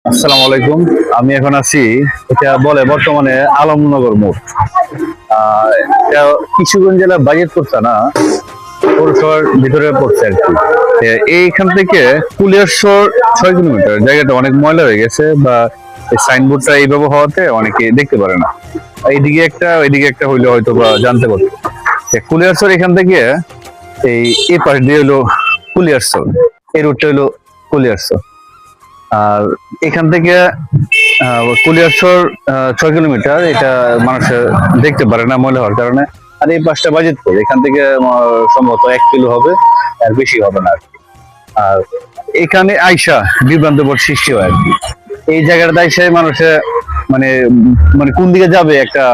আসসালামু আলাইকুম। আমি এখন আছি, এটা বলে বর্তমানে আলমনগর মোড়। এটা কিশোরগঞ্জ জেলার বাজিতপুর থানা পৌরসভার ভিতরে পড়ছে আর কি। এইখান থেকে কুলিয়ারচর 6 কিলোমিটার। জায়গাটা অনেক ময়লা হয়ে গেছে, বা এই সাইনবোর্ডটা এইভাবে হওয়াতে অনেকে দেখতে পারে না। এইদিকে একটা ওইদিকে একটা হইলে হয়তো বা জানতে পারতো। কুলিয়ারচর এখান থেকে এই পাশ দিয়ে হলো কুলিয়ারচর, এই রুটটা হলো কুলিয়ারচর। আর এখান থেকে কুলিয়ারচর 6 কিলোমিটার, এটা মানুষের দেখতে পারে না ময়লা হওয়ার কারণে। আর এই পাঁচটা বাজিতপুর, এখান থেকে সম্ভবত 1 কিলো হবে, আর বেশি হবে না আর কি। আর এখানে আইসা বিভ্রান্তবোধ সৃষ্টি হয় আর কি। এই জায়গাটা আইসায় মানুষের মানে মানে কোন দিকে যাবে একটা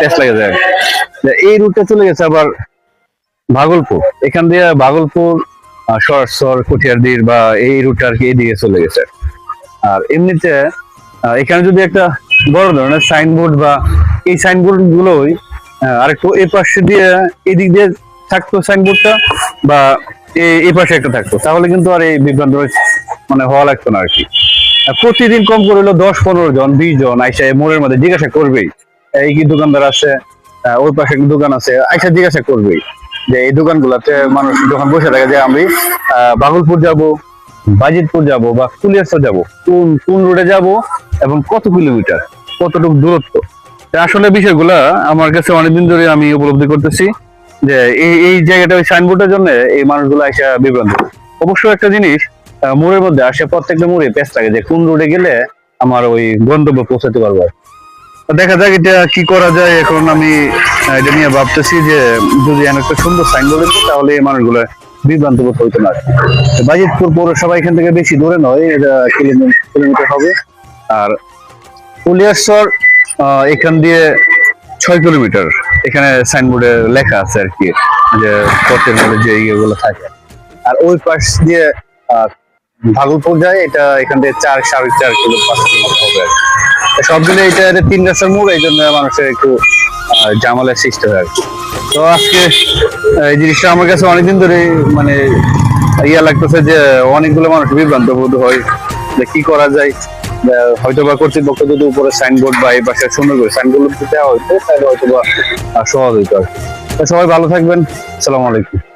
পেস লাগে যায়। এই রুটে চলে গেছে আবার ভাগলপুর, এখান দিয়ে ভাগলপুর, সরসর, কটিয়ারদির বা এই রুটটা আর কি এদিকে চলে গেছে। আর এমনিতে এখানে যদি একটা বড় ধরনের সাইনবোর্ড বা এই সাইনবোর্ড গুলোই আরেকটু এই পাশে দিয়ে এদিক দিয়ে থাকতো সাইনবোর্ডটা, বা এই পাশে একটা থাকতো, তাহলে কিন্তু আর এই বিভ্রান্ত মানে হওয়া লাগতো না আর কি। প্রতিদিন কম করে হলো 10-15 জন 20 জন আইসা মোড়ের মধ্যে জিজ্ঞাসা করবেই, এই কি দোকানদার আছে, ওই পাশে একটা দোকান আছে, আইসা জিজ্ঞাসা করবেই যে এই দোকানগুলোতে মানুষ যখন বসে থাকে যে আমি ভাগলপুর যাব, বাজিতপুর যাব বা কুলিয়ারচর যাব, কোন কোন রোডে যাব এবং কত কিলোমিটার, কতটুকু দূরত্ব। আসলে বিষয়গুলা আমার কাছে অনেকদিন ধরে আমি উপলব্ধি করতেছি যে এই জায়গাটা ওই সাইনবোর্ডের জন্য এই মানুষগুলো আসা বিভ্রান্ত। অবশ্য একটা জিনিস, মোড়ের মধ্যে আসে প্রত্যেকটা মোড়ে পেস থাকে যে কোন রোডে গেলে আমার ওই গন্তব্য পৌঁছাতে পারবো। দেখা যাক এটা কি করা যায়। এখন আমি এটা নিয়ে ভাবতেছি যে যদি একটা সুন্দর সাইনবোর্ড হতো তাহলে এই মানুষগুলো বিভ্রান্ত বোধ হইতো না। বাজিতপুর পৌরসভা এখান থেকে বেশি দূরে নয়, এটা কিলোমিটার হবে। আর কুলিয়ারচর এখান দিয়ে 6 কিলোমিটার, এখানে সাইনবোর্ডে লেখা আছে আর কি, যে পথের মধ্যে যে ইয়েগুলো থাকে। আর ওই পাশ দিয়ে ভাগলপুর যায়, এটা এখান থেকে 4-4.5 কিলো 5 কিলো হবে আর কি। সব মিলে এটা 3 রাস্তার মোড়, এই জন্য মানুষের একটু জামালের সৃষ্টি হয় আর কি। তো আজকে এই জিনিসটা আমার কাছে অনেকদিন ধরে মানে ইয়া লাগতেছে যে অনেকগুলো মানুষ বিভ্রান্ত বোধ হয় যে কি করা যায়। হয়তো বা কর্তৃপক্ষ যদি উপরে সাইনবোর্ড বা এই পাশে সুন্দর করে সাইনবোর্ড দেওয়া হইতো তাহলে হয়তো বা সহজ হইতো আর কি। সবাই ভালো থাকবেন। আসসালামু আলাইকুম।